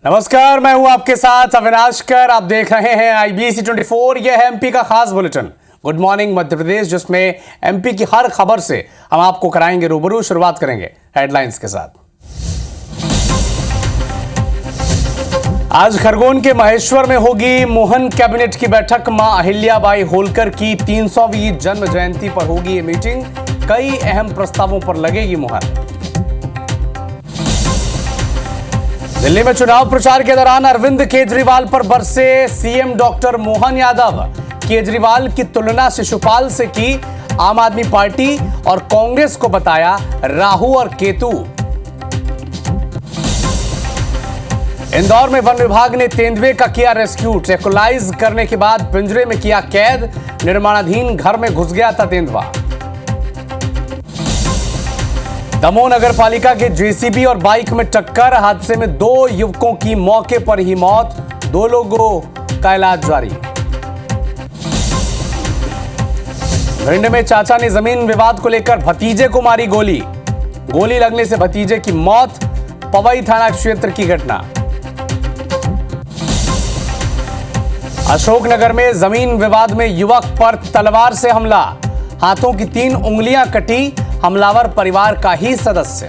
नमस्कार, मैं हूं आपके साथ अविनाश कर। आप देख रहे हैं IBC 24। यह है एमपी का खास bulletin good morning Madhya Pradesh, जिसमें एमपी की हर खबर से हम आपको कराएंगे रूबरू। शुरुआत करेंगे हेडलाइंस के साथ। आज खरगोन के महेश्वर में होगी मोहन कैबिनेट की बैठक। मां अहिल्याबाई होलकर की 300वीं जन्म जयंती पर होगी ये मीटिंग। कई अहम प्रस्तावों पर लगेगी मुहर। दिल्ली में चुनाव प्रचार के दौरान अरविंद केजरीवाल पर बरसे सीएम डॉक्टर मोहन यादव। केजरीवाल की तुलना शिशुपाल से की। आम आदमी पार्टी और कांग्रेस को बताया राहु और केतु। इंदौर में वन विभाग ने तेंदुए का किया रेस्क्यू। ट्रैंकुलाइज करने के बाद पिंजरे में किया कैद। निर्माणाधीन घर में घुस गया था तेंदुआ। दमोह नगर पालिका के जेसीबी और बाइक में टक्कर। हादसे में 2 युवकों की मौके पर ही मौत। 2 लोगों का इलाज जारी। भिंड में चाचा ने जमीन विवाद को लेकर भतीजे को मारी गोली। गोली लगने से भतीजे की मौत। पवई थाना क्षेत्र की घटना। अशोकनगर में जमीन विवाद में युवक पर तलवार से हमला। हाथों की 3 उंगलियां कटी। हमलावर परिवार का ही सदस्य।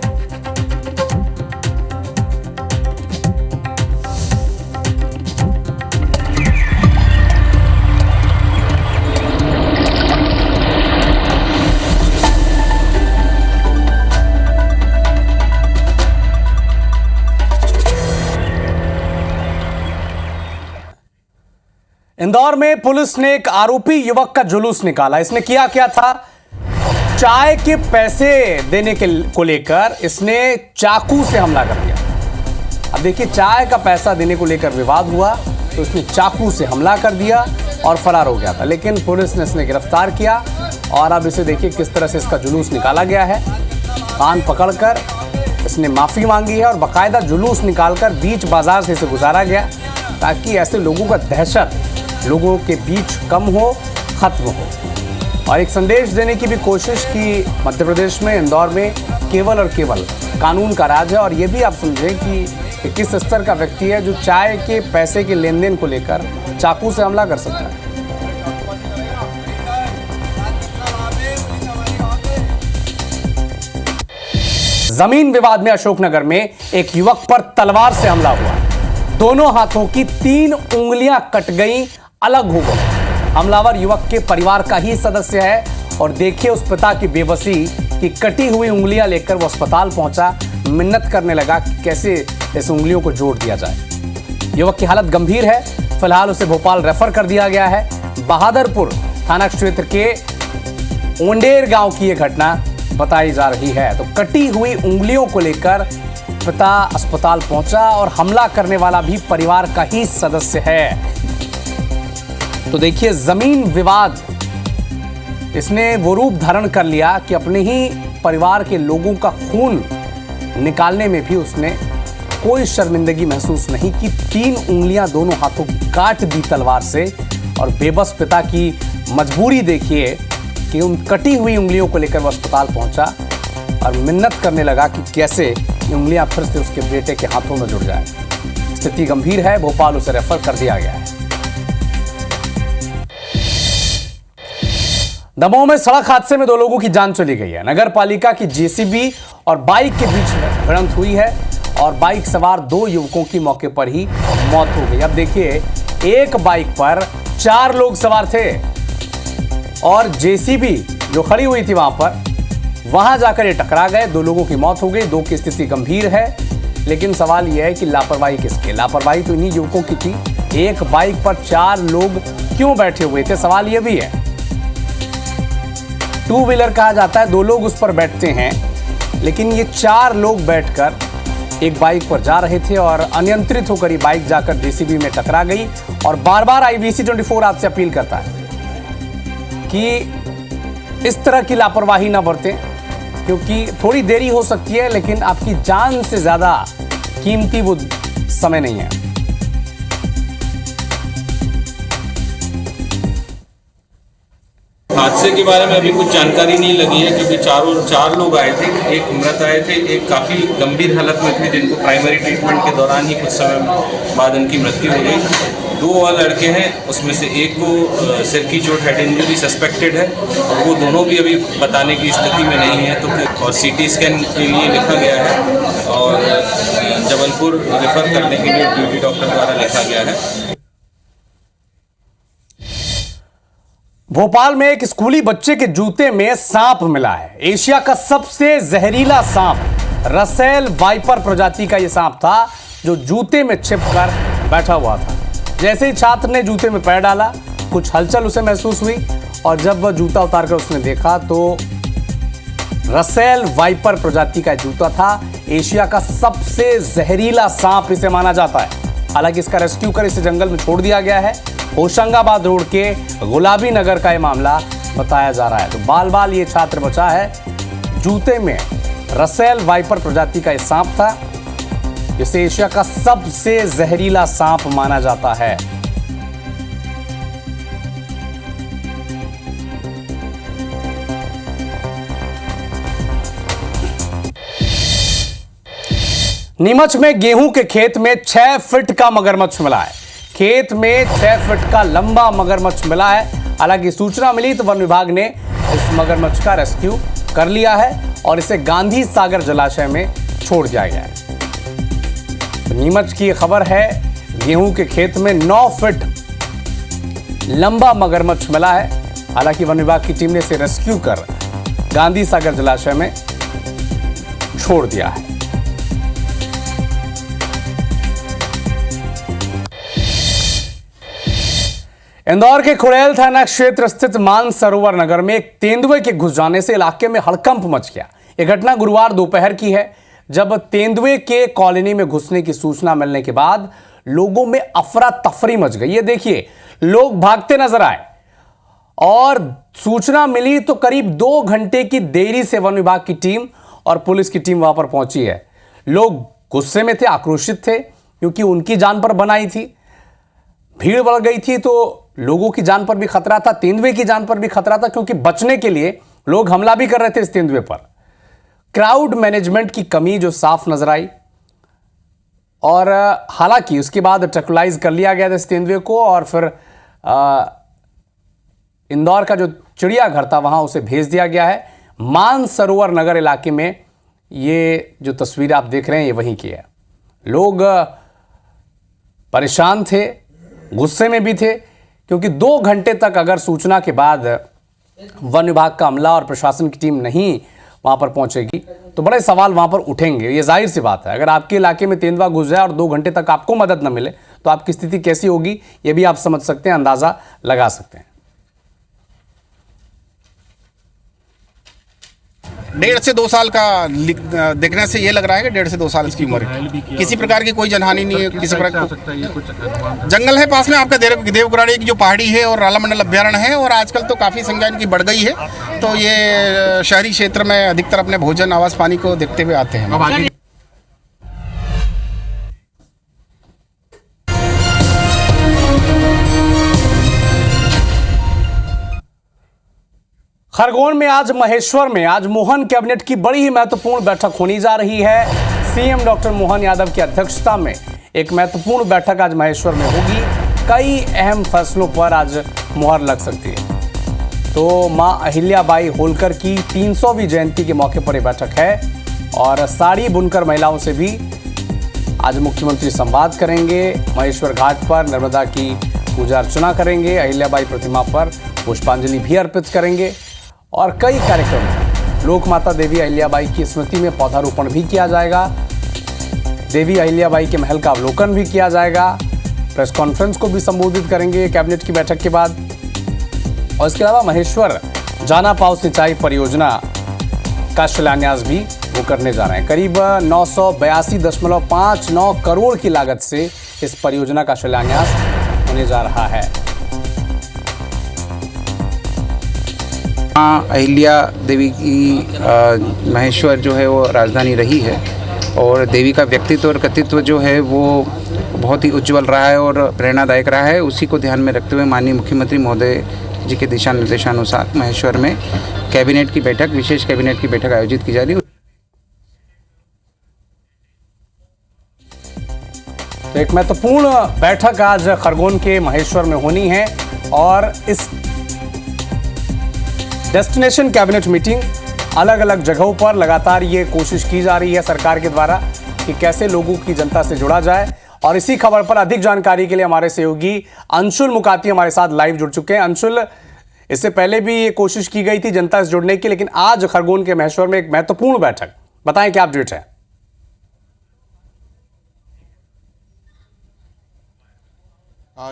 इंदौर में पुलिस ने एक आरोपी युवक का जुलूस निकाला। इसने किया क्या था? चाय के पैसे देने को लेकर इसने चाकू से हमला कर दिया। अब देखिए, चाय का पैसा देने को लेकर विवाद हुआ तो इसने चाकू से हमला कर दिया और फरार हो गया था। लेकिन पुलिस ने इसने गिरफ्तार किया और अब इसे देखिए किस तरह से इसका जुलूस निकाला गया है। कान पकड़कर इसने माफी मांगी है और बाकायदा जुलूस निकालकर बीच बाजार से इसे गुजारा गया, ताकि ऐसे लोगों का दहशत लोगों के बीच कम हो, खत्म हो। और एक संदेश देने की भी कोशिश की मध्य प्रदेश में, इंदौर में केवल और केवल कानून का राज है। और ये भी आप समझें कि किस स्तर का व्यक्ति है जो चाय के पैसे के लेन देन को लेकर चाकू से हमला कर सकता है। जमीन विवाद में अशोकनगर में एक युवक पर तलवार से हमला हुआ। दोनों हाथों की 3 उंगलियां कट गई, अलग हो गई। हमलावर युवक के परिवार का ही सदस्य है। और देखिए उस पिता की बेबसी कि कटी हुई उंगलियां लेकर वो अस्पताल पहुंचा। मिन्नत करने लगा कि कैसे इस उंगलियों को जोड़ दिया जाए। युवक की हालत गंभीर है। फिलहाल उसे भोपाल रेफर कर दिया गया है। बहादुरपुर थाना क्षेत्र के ओंडेर गांव की यह घटना बताई जा रही है। तो कटी हुई उंगलियों को लेकर पिता अस्पताल पहुंचा और हमला करने वाला भी परिवार का ही सदस्य है। तो देखिए, जमीन विवाद इसने वो रूप धारण कर लिया कि अपने ही परिवार के लोगों का खून निकालने में भी उसने कोई शर्मिंदगी महसूस नहीं की। 3 उंगलियां दोनों हाथों की काट दी तलवार से। और बेबस पिता की मजबूरी देखिए कि उन कटी हुई उंगलियों को लेकर वो अस्पताल पहुंचा और मिन्नत करने लगा कि कैसे ये उंगलियां फिर से उसके बेटे के हाथों में जुड़ जाए। स्थिति गंभीर है। भोपाल उसे रेफर कर दिया गया है। दमोह में सड़क हादसे में 2 लोगों की जान चली गई है। नगर पालिका की जेसीबी और बाइक के बीच में भिड़ंत हुई है और बाइक सवार 2 युवकों की मौके पर ही मौत हो गई। अब देखिए, एक बाइक पर 4 लोग सवार थे और जेसीबी जो खड़ी हुई थी वहां जाकर ये टकरा गए। 2 लोगों की मौत हो गई। 2 की स्थिति गंभीर है। लेकिन सवाल यह है कि लापरवाही किसकी? लापरवाही तो इन्हीं युवकों की थी। एक बाइक पर 4 लोग क्यों बैठे हुए थे? सवाल यह भी है। 2 व्हीलर कहा जाता है, 2 लोग उस पर बैठते हैं, लेकिन ये 4 लोग बैठकर एक बाइक पर जा रहे थे और अनियंत्रित होकर ये बाइक जाकर जेसीबी में टकरा गई। और बार बार IBC 24 आपसे अपील करता है कि इस तरह की लापरवाही ना बरतें, क्योंकि थोड़ी देरी हो सकती है लेकिन आपकी जान से ज्यादा कीमती वो समय नहीं है। हादसे के बारे में अभी कुछ जानकारी नहीं लगी है, क्योंकि चार लोग आए थे, एक मृत आए थे, एक काफ़ी गंभीर हालत में थे जिनको प्राइमरी ट्रीटमेंट के दौरान ही कुछ समय बाद उनकी मृत्यु हो गई। 2 और लड़के हैं, उसमें से एक को सिर की चोट, हेड इंजरी सस्पेक्टेड है, और वो दोनों भी अभी बताने की स्थिति में नहीं है। तो और CT स्कैन के लिए लिखा गया है और जबलपुर रेफर करने के लिए ड्यूटी डॉक्टर द्वारा लिखा गया है। भोपाल में एक स्कूली बच्चे के जूते में सांप मिला है। एशिया का सबसे जहरीला सांप रसेल वाइपर प्रजाति का यह सांप था, जो जूते में छिपकर बैठा हुआ था। जैसे ही छात्र ने जूते में पैर डाला, कुछ हलचल उसे महसूस हुई, और जब वह जूता उतारकर उसने देखा तो रसेल वाइपर प्रजाति का जूता था। एशिया का सबसे जहरीला सांप इसे माना जाता है। हालांकि इसका रेस्क्यू कर इसे जंगल में छोड़ दिया गया है। होशंगाबाद रोड के गुलाबी नगर का यह मामला बताया जा रहा है। तो बाल बाल ये छात्र बचा है। जूते में रसेल वाइपर प्रजाति का यह सांप था, जिसे एशिया का सबसे जहरीला सांप माना जाता है। नीमच में गेहूं के खेत में 6 फीट का मगरमच्छ मिला है। खेत में 6 फीट का लंबा मगरमच्छ मिला है। हालांकि सूचना मिली तो वन विभाग ने इस मगरमच्छ का रेस्क्यू कर लिया है और इसे गांधी सागर जलाशय में छोड़ दिया गया है। तो नीमच की खबर है, गेहूं के खेत में 9 फीट लंबा मगरमच्छ मिला है। हालांकि वन विभाग की टीम ने इसे रेस्क्यू कर गांधी सागर जलाशय में छोड़ दिया है। इंदौर के खुड़ैल थाना क्षेत्र स्थित मानसरोवर नगर में एक तेंदुए के घुस जाने से इलाके में हड़कंप मच गया। यह घटना गुरुवार दोपहर की है, जब तेंदुए के कॉलोनी में घुसने की सूचना मिलने के बाद लोगों में अफरा तफरी मच गई। ये देखिए, लोग भागते नजर आए और सूचना मिली तो करीब 2 घंटे की देरी से वन विभाग की टीम और पुलिस की टीम वहां पर पहुंची है। लोग गुस्से में थे, आक्रोशित थे, क्योंकि उनकी जान पर बनाई थी। भीड़ बढ़ गई थी तो लोगों की जान पर भी खतरा था, तेंदुए की जान पर भी खतरा था, क्योंकि बचने के लिए लोग हमला भी कर रहे थे इस तेंदुए पर। क्राउड मैनेजमेंट की कमी जो साफ नजर आई, और हालांकि उसके बाद ट्रैकुलाइज कर लिया गया था इस तेंदुए को, और फिर इंदौर का जो चिड़ियाघर था वहां उसे भेज दिया गया है। मानसरोवर नगर इलाके में ये जो तस्वीर आप देख रहे हैं ये वहीं की है। लोग परेशान थे, गुस्से में भी थे, क्योंकि 2 घंटे तक अगर सूचना के बाद वन विभाग का अमला और प्रशासन की टीम नहीं वहां पर पहुंचेगी तो बड़े सवाल वहां पर उठेंगे। ये जाहिर सी बात है, अगर आपके इलाके में तेंदुआ घुस जाए और 2 घंटे तक आपको मदद न मिले तो आपकी स्थिति कैसी होगी, ये भी आप समझ सकते हैं, अंदाजा लगा सकते हैं। 1.5 से 2 साल का देखने से ये लग रहा है कि 1.5 से 2 साल इसकी उम्र है। किसी प्रकार की कोई जनहानि नहीं है, किसी प्रकार जंगल है पास में आपका देवगुराड़ी की जो पहाड़ी है और रालामंडल अभ्यारण्य है, और आजकल तो काफ़ी संख्या इनकी बढ़ गई है। तो ये शहरी क्षेत्र में अधिकतर अपने भोजन, आवास, पानी को देखते हुए आते हैं। खरगोन में आज महेश्वर में आज मोहन कैबिनेट की बड़ी ही महत्वपूर्ण बैठक होने जा रही है। सीएम डॉक्टर मोहन यादव की अध्यक्षता में एक महत्वपूर्ण बैठक आज महेश्वर में होगी। कई अहम फैसलों पर आज मुहर लग सकती है। तो मां अहिल्याबाई होलकर की 300वीं जयंती के मौके पर यह बैठक है, और साड़ी बुनकर महिलाओं से भी आज मुख्यमंत्री संवाद करेंगे। महेश्वर घाट पर नर्मदा की पूजा अर्चना करेंगे, अहिल्याबाई प्रतिमा पर पुष्पांजलि भी अर्पित करेंगे, और कई कार्यक्रम लोक माता देवी अहिल्याबाई की स्मृति में पौधारोपण भी किया जाएगा। देवी अहिल्याबाई के महल का अवलोकन भी किया जाएगा। प्रेस कॉन्फ्रेंस को भी संबोधित करेंगे कैबिनेट की बैठक के बाद। और इसके अलावा महेश्वर जाना पाव सिंचाई परियोजना का शिलान्यास भी वो करने जा रहे हैं। करीब 982.59 करोड़ की लागत से इस परियोजना का शिलान्यास होने जा रहा है। माँ अहिल्या देवी की महेश्वर जो है वो राजधानी रही है, और देवी का व्यक्तित्व और कृतित्व जो है वो बहुत ही उज्जवल रहा है और प्रेरणादायक रहा है। उसी को ध्यान में रखते हुए माननीय मुख्यमंत्री महोदय जी के दिशा निर्देशानुसार महेश्वर में कैबिनेट की बैठक, विशेष कैबिनेट की बैठक आयोजित की जा रही है। तो एक महत्वपूर्ण बैठक आज खरगोन के महेश्वर में होनी है और इस डेस्टिनेशन कैबिनेट मीटिंग अलग अलग जगहों पर लगातार ये कोशिश की जा रही है सरकार के द्वारा कि कैसे लोगों की जनता से जुड़ा जाए। और इसी खबर पर अधिक जानकारी के लिए हमारे सहयोगी अंशुल मुकाती हमारे साथ लाइव जुड़ चुके हैं। अंशुल, इससे पहले भी ये कोशिश की गई थी जनता से जुड़ने की, लेकिन आज खरगोन के महेश्वर में एक महत्वपूर्ण बैठक, बताएं क्या अपडेट है।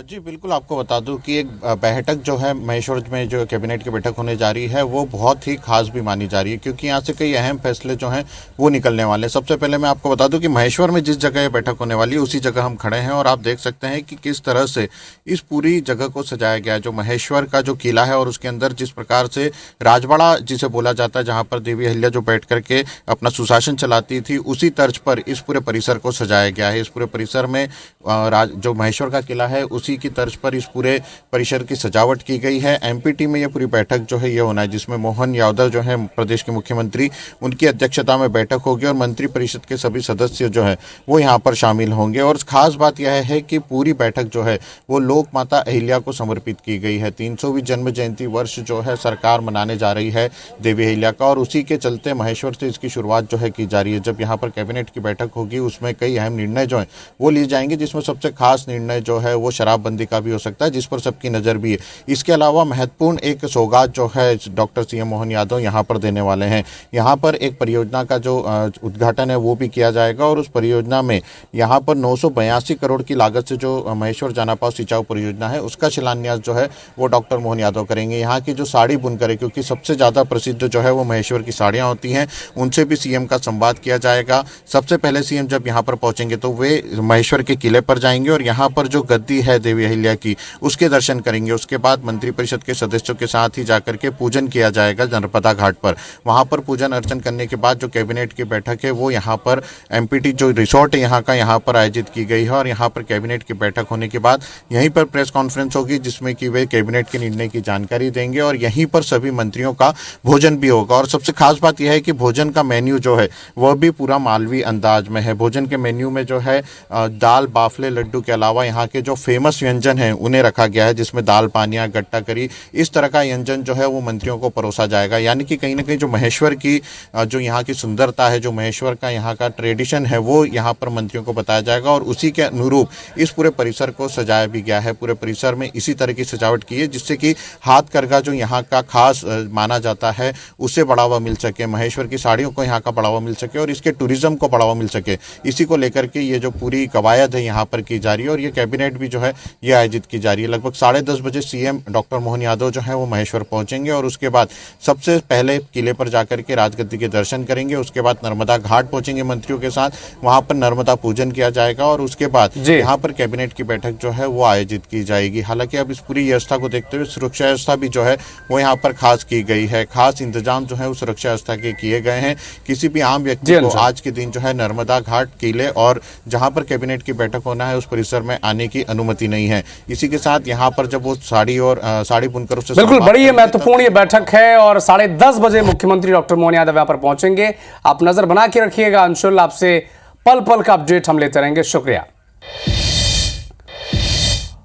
जी बिल्कुल, आपको बता दूं कि एक बैठक जो है महेश्वर में जो कैबिनेट की बैठक होने जा रही है वो बहुत ही खास भी मानी जा रही है, क्योंकि यहाँ से कई अहम फैसले जो हैं वो निकलने वाले हैं। सबसे पहले मैं आपको बता दूं कि महेश्वर में जिस जगह ये बैठक होने वाली है उसी जगह हम खड़े हैं और आप देख सकते हैं कि किस तरह से इस पूरी जगह को सजाया गया है। जो महेश्वर का जो किला है और उसके अंदर जिस प्रकार से राजवाड़ा जिसे बोला जाता है, जहाँ पर देवी अहिल्या जो बैठ करके अपना सुशासन चलाती थी, उसी तर्ज पर इस पूरे परिसर को सजाया गया है। इस पूरे परिसर में जो महेश्वर का किला है उसी की तर्ज पर इस पूरे परिसर की सजावट की गई है। एमपीटी में ये पूरी बैठक जो है ये होना है, जिसमें मोहन यादव जो है प्रदेश के मुख्यमंत्री, उनकी अध्यक्षता में बैठक होगी और मंत्री परिषद के सभी सदस्य जो है वो यहाँ पर शामिल होंगे। और खास बात यह है कि पूरी बैठक जो है वो लोक माता अहिल्या को समर्पित की गई है। 300वीं जन्म जयंती वर्ष जो है सरकार मनाने जा रही है देवी अहिल्या का, और उसी के चलते महेश्वर से इसकी शुरुआत जो है की जा रही है। जब यहाँ पर कैबिनेट की बैठक होगी उसमें कई अहम निर्णय जो है वो लिए जाएंगे, जिसमें सबसे खास निर्णय जो है वो शराबबंदी का भी हो सकता है, जिस पर सबकी नजर भी है। इसके अलावा महत्वपूर्ण एक सौगात जो है डॉक्टर सीएम मोहन यादव यहाँ पर देने वाले हैं। यहाँ पर एक परियोजना का जो उद्घाटन है वो भी किया जाएगा और उस परियोजना में यहाँ पर 982 करोड़ की लागत से जो महेश्वर जानापाव सिंचाई परियोजना है उसका शिलान्यास जो है वो डॉक्टर मोहन यादव करेंगे। यहाँ की जो साड़ी बुनकर है, क्योंकि सबसे ज़्यादा प्रसिद्ध जो है वो महेश्वर की साड़ियाँ होती हैं, उनसे भी सीएम का संवाद किया जाएगा। सबसे पहले सीएम जब यहाँ पर पहुँचेंगे तो वे महेश्वर के किले पर जाएंगे और यहाँ पर जो गद्दी है देवी अहिल्या की उसके दर्शन करेंगे। उसके बाद मंत्रिपरिषद के सदस्यों के साथ ही जाकर के पूजन किया जाएगा नर्मदा घाट पर। वहां पर पूजन अर्चन करने के बाद जो कैबिनेट की बैठक है वो यहाँ पर एमपीटी जो रिसोर्ट है यहाँ पर आयोजित की गई है और यहाँ पर कैबिनेट की बैठक होने के बाद यहीं पर प्रेस कॉन्फ्रेंस होगी, जिसमें कि वे कैबिनेट के निर्णय की जानकारी देंगे और यहीं पर सभी मंत्रियों का भोजन भी होगा। और सबसे खास बात यह है कि भोजन का मेन्यू जो है वह भी पूरा मालवी अंदाज में है। भोजन के मेन्यू में जो है दाल बाफले लड्डू के अलावा यहाँ के जो फेमस व्यंजन है उन्हें रखा गया है, जिसमें दाल पानिया, गट्टा करी, इस तरह का व्यंजन जो है वो मंत्रियों को परोसा जाएगा। यानी कि कहीं ना कहीं जो महेश्वर की जो यहाँ की सुंदरता है, जो महेश्वर का यहाँ का ट्रेडिशन है वो यहाँ पर मंत्रियों को बताया जाएगा और उसी के अनुरूप इस पूरे परिसर को सजाया भी गया है। पूरे परिसर में इसी तरह की सजावट की है जिससे कि हाथ करघा जो यहाँ का खास माना जाता है उसे बढ़ावा मिल सके, महेश्वर की साड़ियों को यहाँ का बढ़ावा मिल सके और इसके टूरिज्म को बढ़ावा मिल सके। इसी को लेकर के ये जो पूरी कवायद है यहाँ पर की जा रही है और ये कैबिनेट भी जो है ये आयोजित की जा रही है। लगभग 10:30 बजे सीएम डॉक्टर मोहन यादव जो है वो महेश्वर पहुंचेंगे और उसके बाद सबसे पहले किले पर जाकर के राजगद्दी के दर्शन करेंगे। उसके बाद नर्मदा घाट पहुंचेंगे मंत्रियों के साथ, वहां पर नर्मदा पूजन किया जाएगा और उसके बाद यहाँ पर कैबिनेट की बैठक जो है वो आयोजित की जाएगी। हालांकि अब इस पूरी व्यवस्था को देखते हुए सुरक्षा व्यवस्था भी जो है वो यहाँ पर खास की गई है। खास इंतजाम जो है वो सुरक्षा व्यवस्था के किए गए हैं। किसी भी आम व्यक्ति को आज के दिन जो है नर्मदा घाट, किले और जहाँ पर कैबिनेट की बैठक होना है उस परिसर में आने की अनुमति नहीं है। इसी के साथ यहाँ पर जब वो साड़ी बुनकर उससे बिल्कुल बड़ी ये महत्वपूर्ण ये बैठक है और 10:30 बजे मुख्यमंत्री डॉक्टर मोहन यादव यहाँ पर पहुंचेंगे। आप नजर बना के रखिएगा अंशुल, आपसे पल पल का अपडेट हम लेते रहेंगे। शुक्रिया।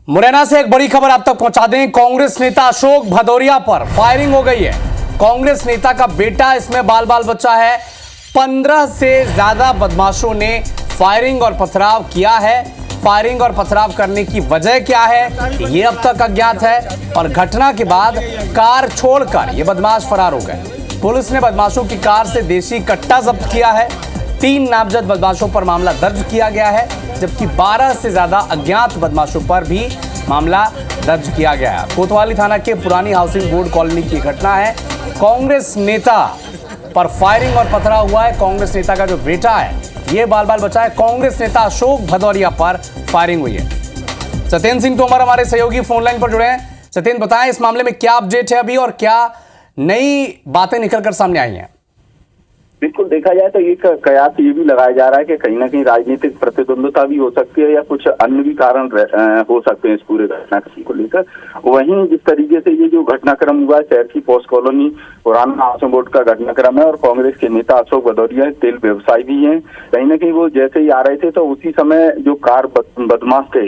मुरैना से एक बड़ी खबर आप तक पहुंचा दें। कांग्रेस नेता अशोक भदौरिया पर फायरिंग हो गई है। कांग्रेस नेता का बेटा इसमें बाल बाल बच्चा है। 15 से ज्यादा बदमाशों ने फायरिंग और पथराव किया है। फायरिंग और पथराव करने की वजह क्या है ये अब तक अज्ञात है और घटना के बाद कार छोड़कर ये बदमाश फरार हो गए। पुलिस ने बदमाशों की कार से देसी कट्टा जब्त किया है। 3 नामजद बदमाशों पर मामला दर्ज किया गया है, जबकि 12 से ज्यादा अज्ञात बदमाशों पर भी मामला दर्ज किया गया है। कोतवाली थाना के पुरानी हाउसिंग बोर्ड कॉलोनी की घटना है। कांग्रेस नेता पर फायरिंग और पथराव हुआ है। कांग्रेस नेता का जो बेटा है ये बाल बाल बचा है। कांग्रेस नेता अशोक भदौरिया पर फायरिंग हुई है। सत्येंद्र सिंह तोमर हमारे सहयोगी फोन लाइन पर जुड़े हैं। सत्येंद्र, बताएं इस मामले में क्या अपडेट है अभी और क्या नई बातें निकलकर सामने आई हैं? बिल्कुल देखा जाए तो एक कयास ये भी लगाया जा रहा है कि कहीं ना कहीं राजनीतिक प्रतिद्वंदता भी हो सकती है या कुछ अन्य भी कारण हो सकते हैं इस पूरे घटनाक्रम को लेकर। वहीं जिस तरीके से ये जो घटनाक्रम हुआ है शहर की पोस्ट कॉलोनी पुराना हाउसिंग बोर्ड का घटनाक्रम है और कांग्रेस के नेता अशोक भदौरिया तेल व्यवसायी भी हैं, कहीं ना कहीं वो जैसे ही आ रहे थे तो उसी समय जो कार बदमाश थे,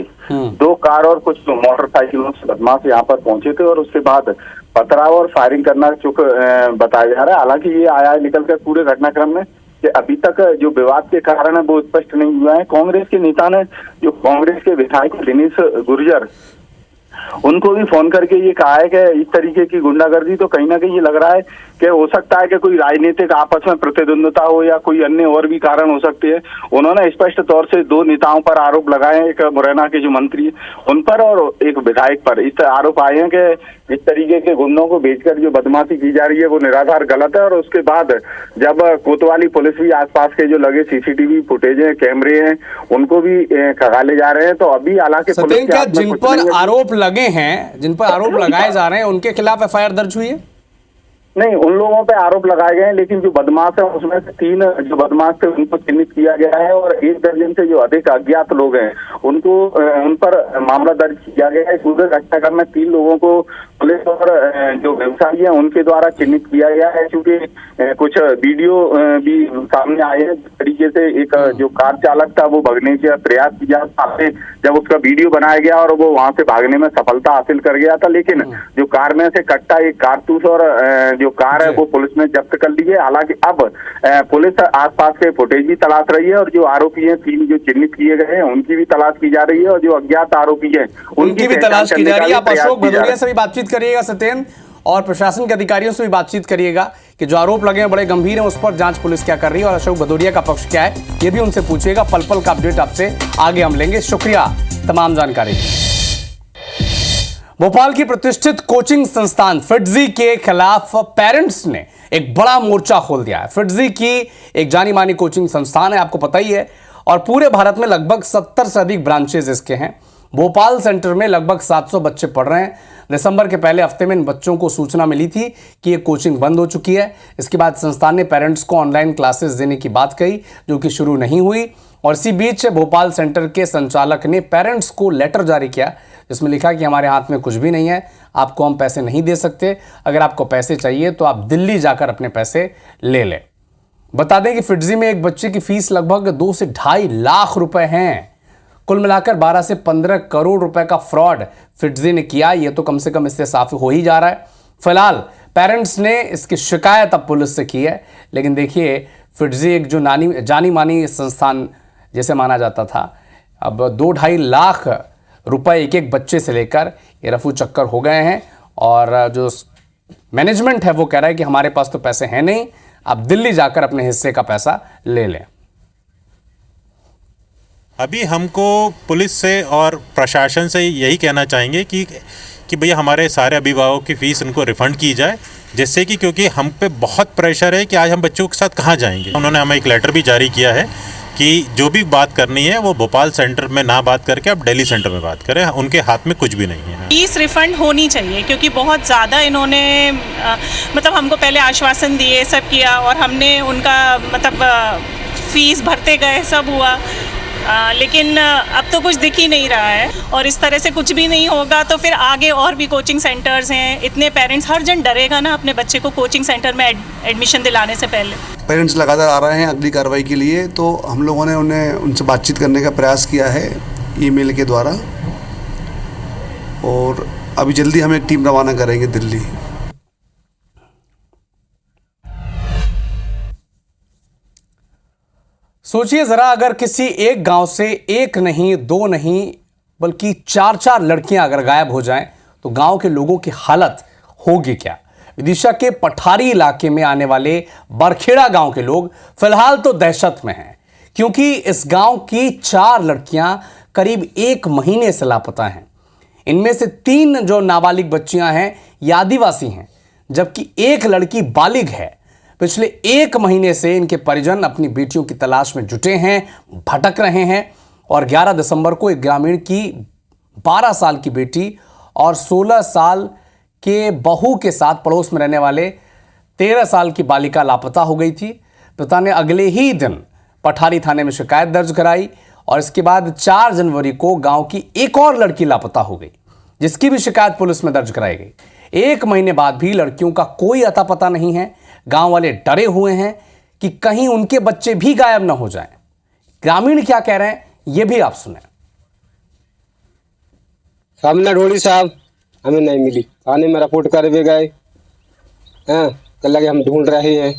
2 कार और कुछ मोटरसाइकिलों से बदमाश यहाँ पर पहुंचे थे और उसके बाद पथराव और फायरिंग करना चुक बताया जा रहा है। हालांकि ये आया है निकलकर पूरे घटनाक्रम में कि अभी तक जो विवाद के कारण है वो स्पष्ट नहीं हुआ है। कांग्रेस के नेता ने जो कांग्रेस के विधायक दिनेश गुर्जर उनको भी फोन करके ये कहा है कि इस तरीके की गुंडागर्दी तो कहीं ना कहीं ये लग रहा है कि हो सकता है कि कोई राजनीतिक आपस में प्रतिद्वंदता हो या कोई अन्य और भी कारण हो सकते हैं। उन्होंने स्पष्ट तौर से 2 नेताओं पर आरोप लगाए हैं, एक मुरैना के जो मंत्री उन पर और एक विधायक पर। इस आरोप आए हैं कि इस तरीके के गुंडों को भेजकर जो बदमाशी की जा रही है वो निराधार गलत है। और उसके बाद जब कोतवाली पुलिस भी आसपास के जो लगे सीसीटीवी फुटेज है, कैमरे हैं, उनको भी खंगाले जा रहे हैं। तो अभी हालांकि जिन पर आरोप लगे हैं, जिन पर आरोप लगाए जा रहे हैं, उनके खिलाफ एफआईआर दर्ज हुई है? नहीं, उन लोगों पे आरोप लगाए गए हैं, लेकिन जो बदमाश है उसमें से 3 जो बदमाश थे उनको चिन्हित किया गया है और 1 दर्जन से जो अधिक अज्ञात लोग हैं उनको उन पर मामला दर्ज किया गया है। पूरे घटनाक्रम में 3 लोगों को पुलिस और जो व्यवसायी है उनके द्वारा चिन्हित किया गया है, क्योंकि कुछ वीडियो भी सामने आए हैं। जिस तरीके से एक जो कार चालक था वो भागने का प्रयास किया, सामने जब उसका वीडियो बनाया गया और वो वहां से भागने में सफलता हासिल कर गया था, लेकिन जो कार में से कट्टा, एक कारतूस और जो कार है वो पुलिस ने जब्त कर ली है। हालांकि अब पुलिस आसपास के फुटेज भी तलाश रही है और जो आरोपी हैं 3 जो चिन्हित किए गए हैं उनकी भी तलाश की जा रही है और जो अज्ञात आरोपी हैं उनकी भी तलाश की जा रही है। आप अशोक भदौरिया से भी बातचीत करिएगा सत्येंद्र, और प्रशासन के अधिकारियों से भी बातचीत करिएगा कि जो आरोप लगे हैं बड़े गंभीर हैं, उस पर जांच पुलिस क्या कर रही है और अशोक भदौरिया का पक्ष क्या है ये भी उनसे पूछिएगा। पल पल का अपडेट आपसे आगे हम लेंगे। शुक्रिया तमाम जानकारी। भोपाल की प्रतिष्ठित कोचिंग संस्थान फिटजी के खिलाफ पेरेंट्स ने एक बड़ा मोर्चा खोल दिया है। फिटजी की एक जानी मानी कोचिंग संस्थान है, आपको पता ही है, और पूरे भारत में लगभग 70 से अधिक ब्रांचेज इसके हैं। भोपाल सेंटर में लगभग 700 बच्चे पढ़ रहे हैं। दिसंबर के पहले हफ्ते में इन बच्चों को सूचना मिली थी कि ये कोचिंग बंद हो चुकी है। इसके बाद संस्थान ने पेरेंट्स को ऑनलाइन क्लासेस देने की बात कही, जो कि शुरू नहीं हुई। और इसी बीच भोपाल सेंटर के संचालक ने पेरेंट्स को लेटर जारी किया जिसमें लिखा कि हमारे हाथ में कुछ भी नहीं है, आपको हम पैसे नहीं दे सकते, अगर आपको पैसे चाहिए तो आप दिल्ली जाकर अपने पैसे ले लें। बता दें कि फिटजी में एक बच्चे की फीस लगभग 2 से 2.5 लाख रुपए हैं। कुल मिलाकर 12 से 15 करोड़ रुपए का फ्रॉड फिटजी ने किया। ये तो कम से कम इससे साफ हो ही जा रहा है। फिलहाल पेरेंट्स ने इसकी शिकायत अब पुलिस से की है, लेकिन देखिए फिटजी एक जो जानी मानी संस्थान जैसे माना जाता था, अब 2-2.5 लाख रुपए एक एक बच्चे से लेकर ये रफू चक्कर हो गए हैं। और जो मैनेजमेंट है वो कह रहा है कि हमारे पास तो पैसे हैं नहीं, आप दिल्ली जाकर अपने हिस्से का पैसा ले लें। अभी हमको पुलिस से और प्रशासन से यही कहना चाहेंगे कि भैया हमारे सारे अभिभावकों की फ़ीस उनको रिफ़ंड की जाए, जिससे कि क्योंकि हम पे बहुत प्रेशर है कि आज हम बच्चों के साथ कहाँ जाएंगे। उन्होंने हमें एक लेटर भी जारी किया है कि जो भी बात करनी है वो भोपाल सेंटर में ना बात करके अब दिल्ली सेंटर में बात करें, उनके हाथ में कुछ भी नहीं है। फीस रिफ़ंड होनी चाहिए, क्योंकि बहुत ज़्यादा इन्होंने मतलब हमको पहले आश्वासन दिए, सब किया, और हमने उनका मतलब फ़ीस भरते गए, सब हुआ, लेकिन अब तो कुछ दिख ही नहीं रहा है। और इस तरह से कुछ भी नहीं होगा तो फिर आगे और भी कोचिंग सेंटर्स हैं, इतने पेरेंट्स, हर जन डरेगा ना अपने बच्चे को कोचिंग सेंटर में एडमिशन दिलाने से पहले। पेरेंट्स लगातार आ रहे हैं अगली कार्रवाई के लिए, तो हम लोगों ने उनसे बातचीत करने का प्रयास किया है ईमेल के द्वारा, और अभी जल्दी हम एक टीम रवाना करेंगे दिल्ली। सोचिए जरा, अगर किसी एक गांव से 1 नहीं 2 नहीं बल्कि 4-4 लड़कियां अगर गायब हो जाएं तो गांव के लोगों की हालत होगी क्या। विदिशा के पठारी इलाके में आने वाले बरखेड़ा गांव के लोग फिलहाल तो दहशत में हैं, क्योंकि इस गांव की 4 लड़कियां करीब 1 महीने से लापता हैं। इनमें से 3 जो नाबालिग बच्चियां हैं ये आदिवासी हैं, जबकि 1 लड़की बालिग है। पिछले 1 महीने से इनके परिजन अपनी बेटियों की तलाश में जुटे हैं, भटक रहे हैं। और 11 दिसंबर को एक ग्रामीण की 12 साल की बेटी और 16 साल के बहू के साथ पड़ोस में रहने वाले 13 साल की बालिका लापता हो गई थी। पिता ने अगले ही दिन पठारी थाने में शिकायत दर्ज कराई और इसके बाद 4 जनवरी को गांव की एक और लड़की लापता हो गई, जिसकी भी शिकायत पुलिस में दर्ज कराई गई। 1 महीने बाद भी लड़कियों का कोई अता पता नहीं है। गांव वाले डरे हुए हैं कि कहीं उनके बच्चे भी गायब न हो जाएं। ग्रामीण क्या कह रहे हैं यह भी आप सुने। सामने ढोली साहब हमें नहीं मिली, थाने में रिपोर्ट कर भी गए हैं, कल लगे हम ढूंढ रहे हैं।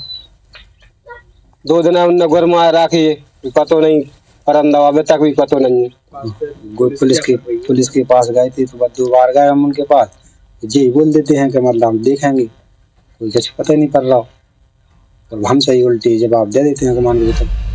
2 दिन उनने गुरमाया राखी है, पता नहीं पर अभी तक भी पता नहीं है। पुलिस के पास गए थे तो 2 बार गए हम उनके पास, जी बोल देते हैं कि मतलब हम देखेंगे, कोई कुछ पता ही नहीं पड़ रहा और हम सही उल्टी जवाब दे देते हैं कि मान लो तक